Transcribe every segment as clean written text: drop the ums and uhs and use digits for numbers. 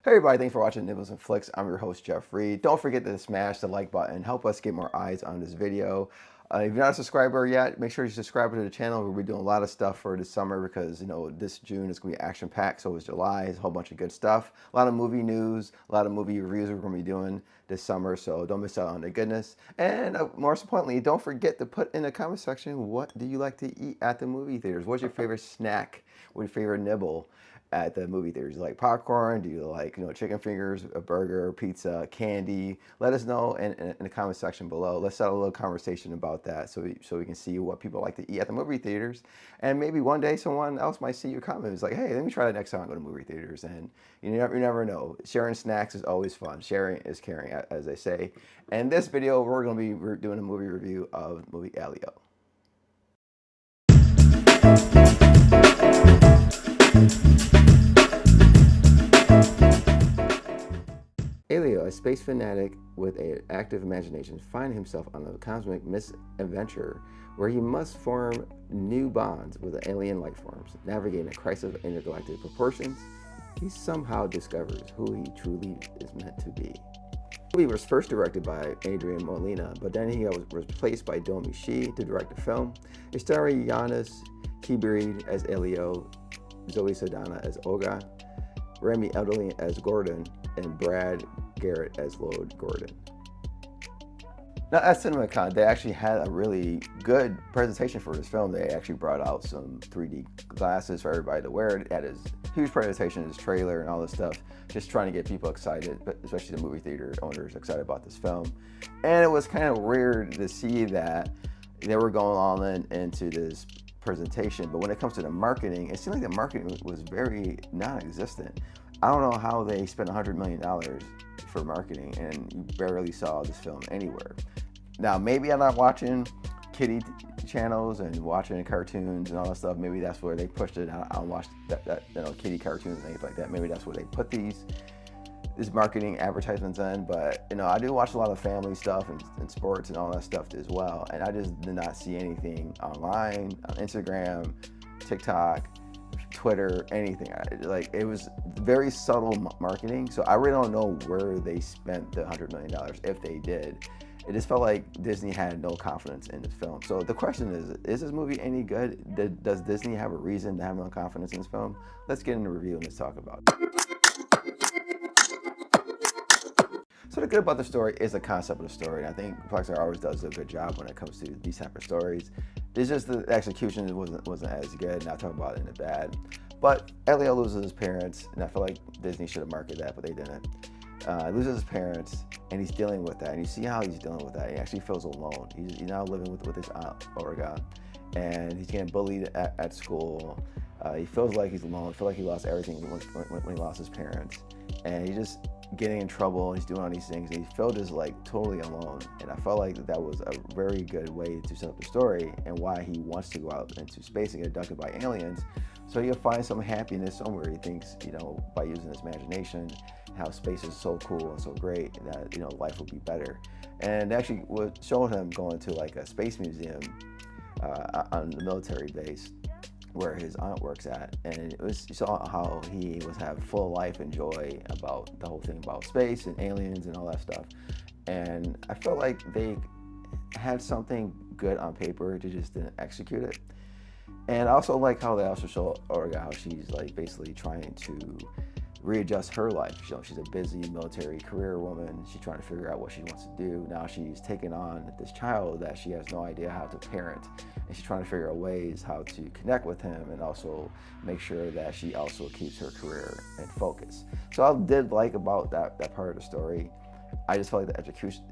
Hey everybody, thanks for watching Nibbles and Flicks. I'm your host, Jeff Reed. Don't forget to smash the like button. Help us get more eyes on this video. If you're not a subscriber yet, make sure you subscribe to the channel. We'll be doing a lot of stuff for this summer because, this June is going to be action-packed. So is July. It's a whole bunch of good stuff. A lot of movie news, a lot of movie reviews we're going to be doing this summer. So don't miss out on the goodness. And more importantly, don't forget to put in the comment section, what do you like to eat at the movie theaters? What's your favorite snack? What's your favorite nibble at the movie theaters? Do you like popcorn? Do you like, chicken fingers, a burger, pizza, candy? Let us know in the comment section below. Let's start a little conversation about that so we can see what people like to eat at the movie theaters. And maybe one day someone else might see your comment. It's like, hey, let me try that next time I go to movie theaters. And you never know. Sharing snacks is always fun. Sharing is caring, as they say. And this video, we're going to be doing a movie review of the movie Elio. Elio, a space fanatic with an active imagination, finds himself on a cosmic misadventure where he must form new bonds with alien life forms. Navigating a crisis of intergalactic proportions, he somehow discovers who he truly is meant to be. The movie was first directed by Adrian Molina, but then he was replaced by Domi Shi to direct the film. It starred Giannis Kibrid as Elio, Zoe Saldana as Olga, Remy Edelin as Gordon, and Brad Garrett as Lord Gordon. Now at CinemaCon, they actually had a really good presentation for this film. They actually brought out some 3D glasses for everybody to wear. It had his huge presentation, his trailer and all this stuff, just trying to get people excited, but especially the movie theater owners excited about this film. And it was kind of weird to see that they were going all into this presentation, but when it comes to the marketing, it seemed like the marketing was very non-existent. I don't know how they spent $100 million for marketing and you barely saw this film anywhere. Now, maybe I'm not watching kiddie channels and watching cartoons and all that stuff. Maybe that's where they pushed it. I don't watch that kiddie cartoons and things like that. Maybe that's where they put these marketing advertisements in. But I do watch a lot of family stuff and sports and all that stuff as well. And I just did not see anything online, on Instagram, TikTok, Twitter, anything. It was very subtle marketing, so I really don't know where they spent the $100 million, if they did. It just felt like Disney had no confidence in this film. So the question is this movie any good? Does Disney have a reason to have no confidence in this film? Let's get into the review and let's talk about it. So the good about the story is the concept of the story, and I think Pixar always does a good job when it comes to these type of stories. It's just the execution wasn't as good, and I'll talk about it in the bad. But Elio loses his parents, and I feel like Disney should have marketed that, but they didn't. He loses his parents, and he's dealing with that, and you see how he's dealing with that. He actually feels alone. He's now living with his aunt, Olga, and he's getting bullied at school. He feels like he's alone. I feel like he lost everything when he lost his parents, and he's just getting in trouble. He's doing all these things, and he felt just totally alone. And I felt like that was a very good way to set up the story and why he wants to go out into space and get abducted by aliens, so he'll find some happiness somewhere. He thinks, by using his imagination, how space is so cool and so great that life will be better. And actually, what showed him going to a space museum on the military base where his aunt works at, and you saw how he was having full life and joy about the whole thing about space and aliens and all that stuff. And I felt like they had something good on paper, they just didn't execute it. And I also like how they also show Olga how she's basically trying to readjust her life. She's a busy military career woman. She's trying to figure out what she wants to do. Now she's taken on this child that she has no idea how to parent, and she's trying to figure out ways how to connect with him and also make sure that she also keeps her career in focus. So I did like about that part of the story. I just felt like the execution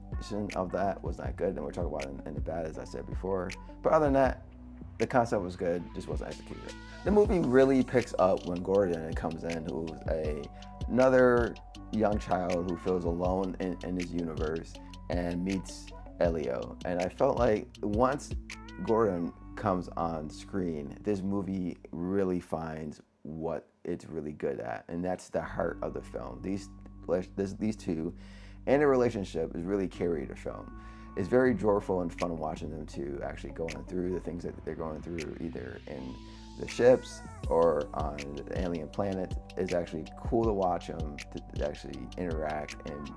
of that was not good, and we're talking about it in the bad, as I said before. But other than that, the concept was good, just wasn't executed. The movie really picks up when Gordon comes in, who's another young child who feels alone in his universe and meets Elio. And I felt like once Gordon comes on screen, this movie really finds what it's really good at, and that's the heart of the film. These two and their relationship is really carried the film. It's very joyful and fun watching them two actually going through the things that they're going through, either in the ships or on the alien planet, it's actually cool to watch them to actually interact and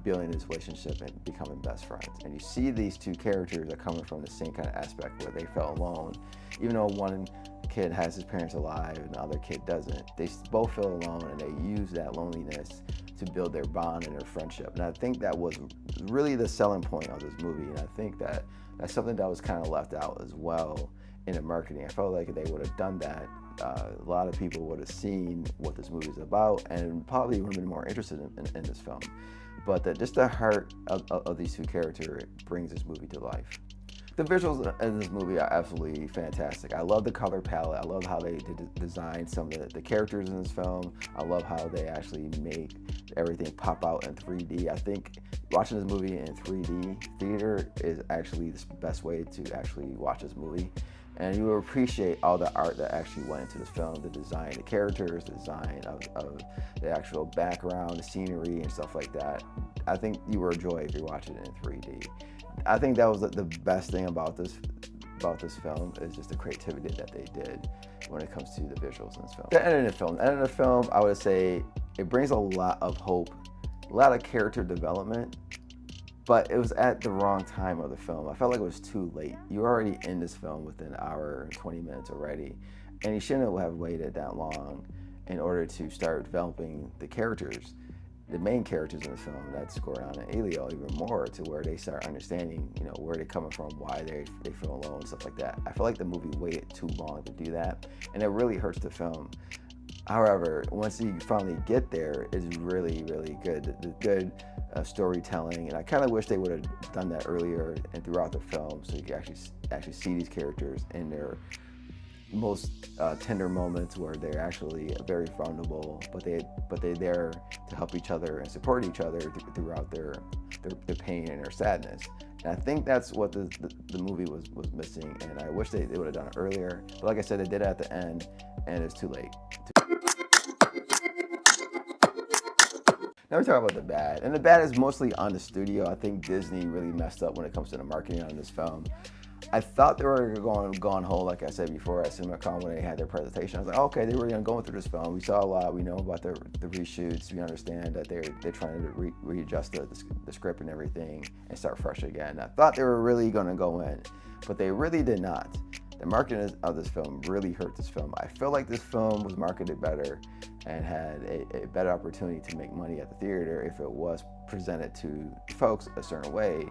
building this relationship and becoming best friends. And you see these two characters are coming from the same kind of aspect where they felt alone. Even though one kid has his parents alive and the other kid doesn't, they both feel alone, and they use that loneliness to build their bond and their friendship. And I think that was really the selling point of this movie. And I think that that's something that was kind of left out as well in the marketing. I felt like if they would have done that, a lot of people would have seen what this movie is about and probably would have been more interested in this film. But just the heart of these two characters brings this movie to life. The visuals in this movie are absolutely fantastic. I love the color palette. I love how they design some of the characters in this film. I love how they actually make everything pop out in 3D. I think watching this movie in 3D theater is actually the best way to actually watch this movie. And you will appreciate all the art that actually went into this film, the design of the characters, the design of the actual background, the scenery, and stuff like that. I think you will enjoy if you're watching it in 3D. I think that was the best thing about this film is just the creativity that they did when it comes to the visuals in this film. The end of the film, I would say it brings a lot of hope, a lot of character development, but it was at the wrong time of the film. I felt like it was too late. You were already in this film within an hour and 20 minutes already, and you shouldn't have waited that long in order to start developing the characters, the main characters in the film. That's Gordon and Elio, even more, to where they start understanding, where they're coming from, why they feel alone, stuff like that. I feel like the movie waited too long to do that, and it really hurts the film. However, once you finally get there, it's really, really good. The good storytelling, and I kind of wish they would have done that earlier and throughout the film, so you can actually see these characters in their most tender moments where they're actually very vulnerable, but they're there to help each other and support each other throughout their pain and their sadness. And I think that's what the movie was missing, and I wish they would have done it earlier. But like I said, they did it at the end, and it's too late. Now we talk about the bad, and the bad is mostly on the studio. I think Disney really messed up when it comes to the marketing on this film. I thought they were going whole, like I said before, at CinemaCon when they had their presentation. I was like, okay, they were going through this film. We saw a lot. We know about the reshoots. We understand that they're trying to readjust the script and everything and start fresh again. I thought they were really going to go in, but they really did not. The marketing of this film really hurt this film. I feel like this film was marketed better and had a better opportunity to make money at the theater if it was presented to folks a certain way.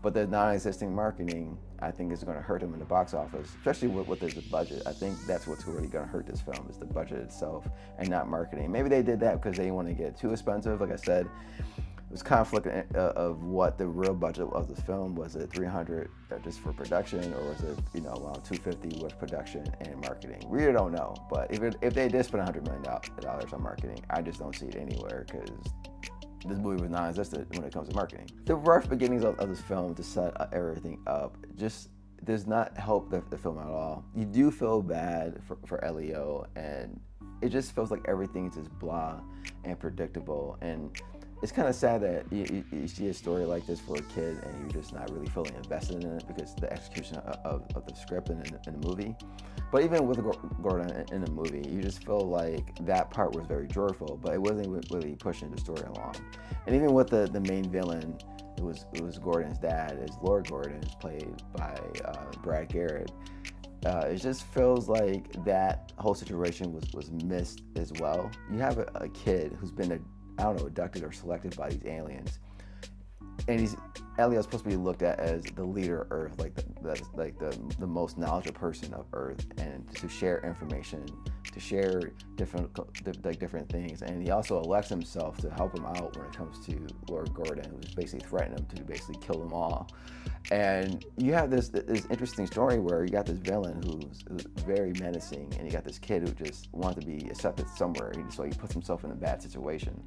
But the non-existing marketing, I think, is going to hurt them in the box office, especially with the budget. I think that's what's really going to hurt this film, is the budget itself and not marketing. Maybe they did that because they didn't want to get too expensive. Like I said, it was conflict of what the real budget of the film was. It $300 just for production, or was it around $250 with production and marketing? We really don't know. But if they did spend $100 million on marketing, I just don't see it anywhere, because this movie was non-existent when it comes to marketing. The rough beginnings of this film to set everything up just does not help the film at all. You do feel bad for Elio, and it just feels like everything's just blah and predictable. And it's kind of sad that you see a story like this for a kid and you're just not really fully invested in it because of the execution of the script and in the movie. But even with Gordon in the movie, you just feel like that part was very joyful, but it wasn't really pushing the story along. And even with the main villain, it was Gordon's dad, is Lord Gordon, is played by Brad Garrett. It just feels like that whole situation was missed as well. You have a kid who's been abducted or selected by these aliens, and Elio's supposed to be looked at as the leader of Earth, the most knowledgeable person of Earth, and to share information, to share different things. And he also elects himself to help him out when it comes to Lord Gordon, who's basically threatening him to basically kill them all. And you have this interesting story where you got this villain who's very menacing, and you got this kid who just wants to be accepted somewhere, so he puts himself in a bad situation.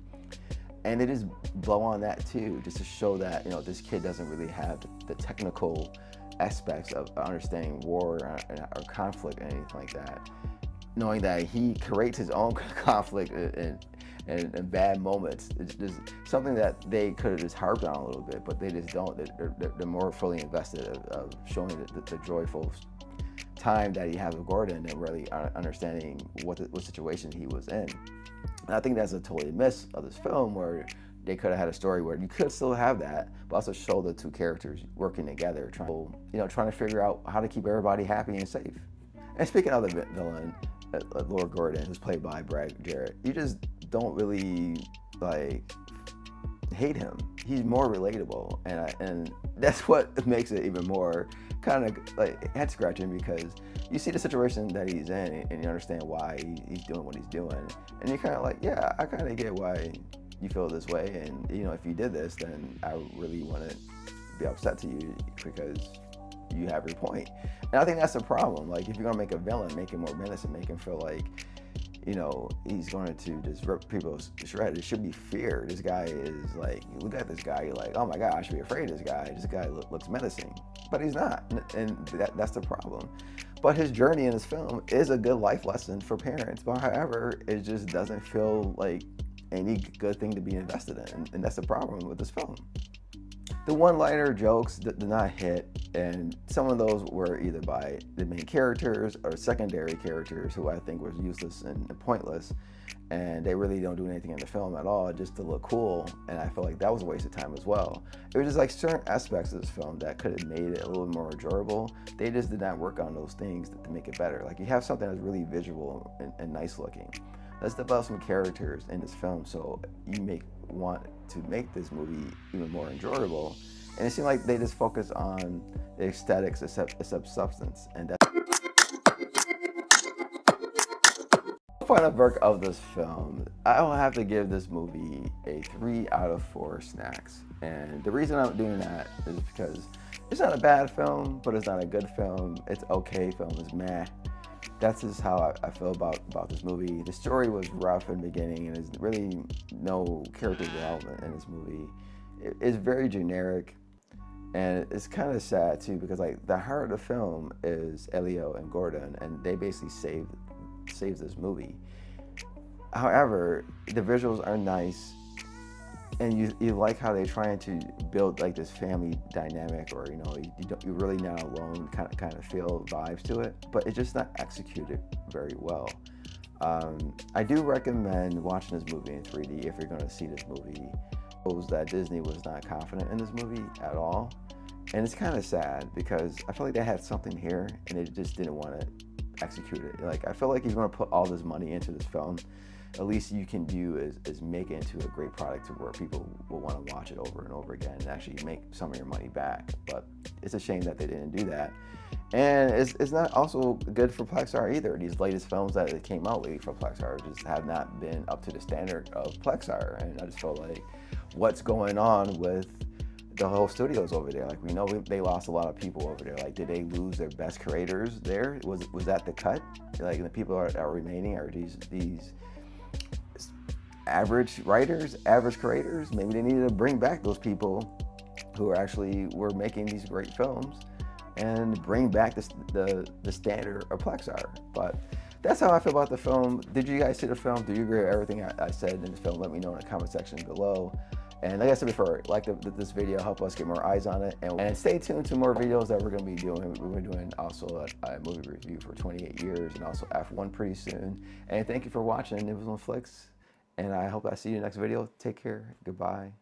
And it is blow on that too, just to show that this kid doesn't really have the technical aspects of understanding war or conflict or anything like that. Knowing that he creates his own conflict and bad moments, it's just something that they could have just harped on a little bit, but they just don't. They're more fully invested of showing the joyful time that he had with Gordon and really understanding what situation he was in. And I think that's a totally miss of this film, where they could have had a story where you could still have that, but also show the two characters working together, trying to figure out how to keep everybody happy and safe. And speaking of the villain, Lord Gordon, who's played by Brad Jarrett, you just don't really hate him. He's more relatable, and that's what makes it even more kind of head scratching, because you see the situation that he's in and you understand why he's doing what he's doing, and you're kind of like, yeah, I kind of get why you feel this way, and if you did this, then I really wouldn't be upset to you, because you have your point. And I think that's the problem. Like, if you're gonna make a villain, make him more menacing, make him feel like he's going to just rip people to shreds. It should be fear. This guy is like, you look at this guy, you're like, oh my God, I should be afraid of this guy. This guy looks menacing, but he's not, and that's the problem. But his journey in this film is a good life lesson for parents, but however, it just doesn't feel like any good thing to be invested in, and that's the problem with this film. The one-liner jokes did not hit, and some of those were either by the main characters or secondary characters who I think was useless and pointless, and they really don't do anything in the film at all just to look cool, and I feel like that was a waste of time as well. It was just like certain aspects of this film that could have made it a little more enjoyable. They just did not work on those things to make it better. Like, you have something that's really visual and nice looking. Let's develop some characters in this film so you want to make this movie even more enjoyable. And it seemed like they just focus on the aesthetics except substance. And that's the final verdict of this film. I will have to give this movie a 3 out of 4 snacks. And the reason I'm doing that is because it's not a bad film, but it's not a good film. It's okay film, it's meh. That's just how I feel about this movie. The story was rough in the beginning, and there's really no character development in this movie. It's very generic, and it's kind of sad too, because like the heart of the film is Elio and Gordon, and they basically saves this movie. However, the visuals are nice, and you like how they're trying to build like this family dynamic, or you're really not alone kind of feel vibes to it, but it's just not executed very well. I do recommend watching this movie in 3D if you're going to see this movie. It shows that Disney was not confident in this movie at all, and it's kind of sad because I feel like they had something here and they just didn't want to execute it. Like, I feel like if you're going to put all this money into this film, at least you can do is make it into a great product to where people will want to watch it over and over again and actually make some of your money back. But it's a shame that they didn't do that. And it's not also good for Pixar either. These latest films that came out lately for Pixar just have not been up to the standard of Pixar. And I just feel like, what's going on with the whole studios over there? Like, we know they lost a lot of people over there. Like, did they lose their best creators there? Was that the cut? Like, the people are remaining are these average writers, average creators? Maybe they needed to bring back those people who were making these great films and bring back the standard of Pixar. But that's how I feel about the film. Did you guys see the film? Do you agree with everything I said in the film? Let me know in the comment section below. And like I said before, like this video, help us get more eyes on it. And stay tuned to more videos that we're going to be doing. We're doing also a movie review for 28 years and also F1 pretty soon. And thank you for watching. It was on Flicks. And I hope I see you in the next video. Take care. Goodbye.